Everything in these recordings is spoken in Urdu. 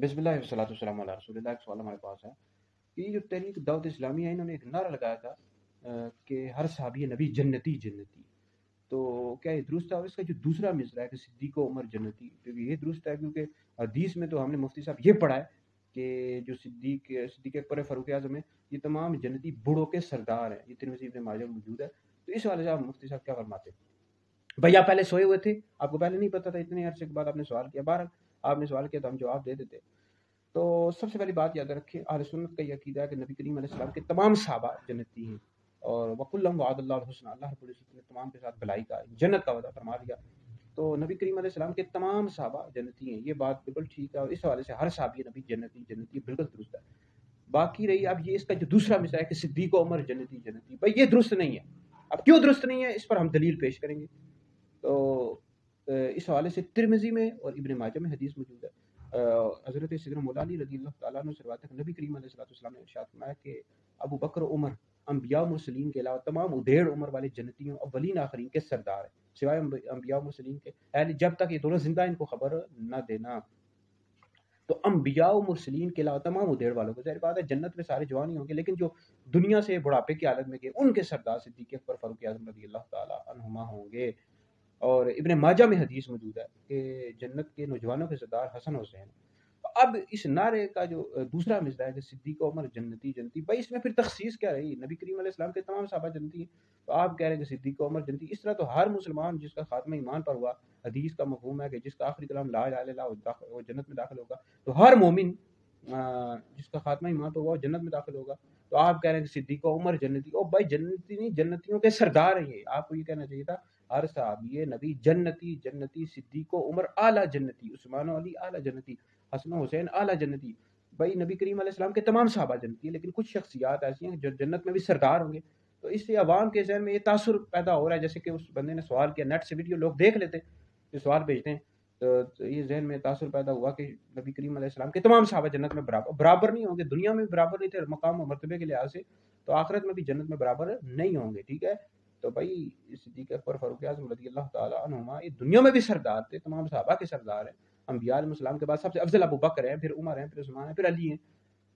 بسم اللہ والصلاۃ والسلام علی رسول اللہ۔ ایک سوال ہمارے پاس ہے کہ یہ جو تحریک دعوت اسلامی ہے، انہوں نے ایک نعرہ لگایا تھا کہ ہر صحابی نبی جنتی جنتی، تو کیا یہ درست ہے؟ اور اس کا جو دوسرا مصرع ہے کہ صدیق و عمر جنتی، کیونکہ یہ درست ہے کیونکہ حدیث میں تو ہم نے مفتی صاحب یہ پڑھا ہے کہ جو صدیق اکبر فاروق اعظم ہے، یہ تمام جنتی بوڑھوں کے سردار ہیں۔ یہ ترمذی ابن ماجہ میں موجود ہے۔ تو اس حوالے سے آپ مفتی صاحب کیا فرماتے ہیں؟ بھائی آپ پہلے سوئے ہوئے تھے، آپ کو پہلے نہیں پتا تھا، اتنے عرصے کے بعد آپ نے سوال کیا، بہرحال آپ نے سوال کیا تو ہم جواب دے دیتے۔ تو سب سے پہلی بات یاد رکھیں، اہل سنت کا یہ عقیدہ ہے کہ نبی کریم علیہ السلام کے تمام صحابہ جنتی ہیں، اور وَكُلًّا وَعَدَ اللَّهُ الْحُسْنَى، اللہ رب العزت نے تمام کے ساتھ بھلائی کا، جنت کا وعدہ فرما دیا۔ تو نبی کریم علیہ السلام کے تمام صحابہ جنتی ہیں، یہ بات بالکل ٹھیک ہے، اور اس حوالے سے ہر صحابی نبی جنتی جنتی بالکل درست ہے۔ باقی رہی اب یہ اس کا جو دوسرا مثال ہے کہ صدیق و عمر جنتی جنتی، بھائی یہ درست نہیں ہے۔ اب کیوں درست نہیں ہے، اس پر ہم دلیل پیش کریں گے۔ تو اس حوالے سے ترمذی میں اور ابن ماجہ میں حدیث موجود ہے، حضرت سیدنا مولا علی رضی اللہ تعالیٰ عنہ سے روایت ہے کہ نبی کریم علیہ السلام نے ارشاد فرمایا کہ ابو بکر و عمر انبیاء و مرسلین کے علاوہ تمام ادھیڑ عمر والے جنتیوں اولین آخرین کے سردار ہیں، سوائے انبیاء و مرسلین کے، یعنی جب تک یہ دونوں زندہ ان کو خبر نہ دینا۔ تو انبیاء و مرسلین کے علاوہ تمام ادھیڑ والوں کو، ظاہر بات ہے جنت میں سارے جوان ہی ہوں گے، لیکن جو دنیا سے بڑھاپے کی حالت میں گئے ان کے سردار صدیق اکبر فاروق اعظم رضی اللہ تعالیٰ عنہما ہوں گے۔ اور ابن ماجہ میں حدیث موجود ہے کہ جنت کے نوجوانوں کے سردار حسن حسین۔ اب اس نعرے کا جو دوسرا مصرع ہے کہ صدیق و عمر جنتی جنتی، بھائی اس میں پھر تخصیص کیا رہی؟ نبی کریم علیہ السلام کے تمام صحابہ جنتی ہیں، تو آپ کہہ رہے ہیں کہ صدیق و عمر جنتی۔ اس طرح تو ہر مسلمان جس کا خاتمہ ایمان پر ہوا، حدیث کا مفہوم ہے کہ جس کا آخری کلام لا الہ الا اللہ وہ جنت میں داخل ہوگا، تو ہر مومن جس کا خاتمہ ایمان پر ہوا وہ جنت میں داخل ہوگا۔ تو آپ کہہ رہے ہیں کہ صدیق و عمر جنتی، او بھائی جنتی نہیں، جنتیوں کے سردار ہیں یہ۔ آپ کو یہ کہنا چاہیے تھا ہر صحابی نبی جنتی جنتی، صدیق و عمر اعلیٰ جنتی، عثمان و علی اعلیٰ جنتی، حسن و حسین اعلیٰ جنتی۔ بھائی نبی کریم علیہ السلام کے تمام صحابہ جنتی ہیں، لیکن کچھ شخصیات ایسی ہیں جو جنت میں بھی سردار ہوں گے۔ تو اس سے عوام کے ذہن میں یہ تاثر پیدا ہو رہا ہے، جیسے کہ اس بندے نے سوال کیا، نیٹ سے ویڈیو لوگ دیکھ لیتے جو سوال بھیجتے ہیں، تو یہ ذہن میں تاثر پیدا ہوا کہ نبی کریم علیہ السلام کے تمام صحابہ جنت میں برابر نہیں ہوں گے، دنیا میں بھی برابر نہیں تھے مقام و مرتبے کے لحاظ سے، تو آخرت میں بھی جنت میں برابر نہیں ہوں گے، ٹھیک ہے۔ تو بھائی صدیق اکبر فاروق اعظم رضی اللہ تعالیٰ عنہما یہ دنیا میں بھی سردار تھے، تمام صحابہ کے سردار ہیں، انبیاء علیہ السلام کے بعد سب سے افضل ابو بکر ہیں، پھر عمر ہیں، پھر عثمان ہیں، پھر علی ہیں۔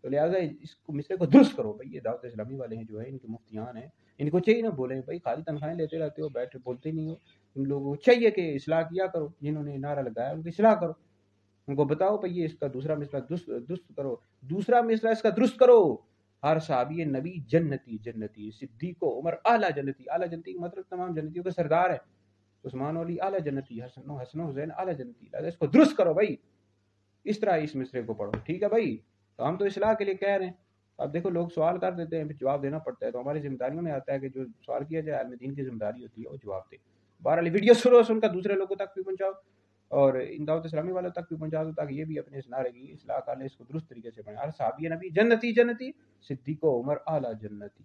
تو لہٰذا اس کو مصرے کو درست کرو بھائی، یہ دعوت اسلامی والے ہیں جو ہے ان کے مفتیان ہیں، ان کو چاہیے نہ بولیں بھائی، خالی تنخواہیں لیتے رہتے ہو، بیٹھے بولتے نہیں ہو، ان لوگوں کو چاہیے کہ اصلاح کیا کرو، جنہوں نے نعرہ لگایا ان کی اصلاح کرو، ان کو بتاؤ بھائی یہ اس کا دوسرا مصرع درست کرو، دوسرا مصرع اس کا درست کرو، ہر صحابی نبی جنتی جنتی، صدیق و عمر اعلیٰ جنتی، اعلیٰ جنتی کا مطلب تمام جنتیوں کے سردار ہیں، عثمان علی اعلیٰ جنتی، حسن و حسین اعلیٰ جنتی، لہٰذا اس کو درست کرو بھائی، اس طرح اس مصرے کو پڑھو، ٹھیک ہے بھائی۔ تو ہم تو اصلاح کے لیے کہہ رہے ہیں، اب دیکھو لوگ سوال کر دیتے ہیں پھر جواب دینا پڑتا ہے، تو ہماری ذمہ داریوں میں آتا ہے کہ جو سوال کیا جائے عالم دین کی ذمہ داری ہوتی ہے وہ جواب دے۔ بہرحال ویڈیو سن کر دوسرے لوگوں تک بھی پہنچاؤ، اور ان دعوت اسلامی والوں تک بھی پہنچا دو تاکہ یہ بھی اپنے اس نعرے کی اصلاح کر لیں، اس کو درست طریقے سے پڑھیں، ہر صحابی نبی جنتی جنتی، صدیق و عمر اعلیٰ جنتی۔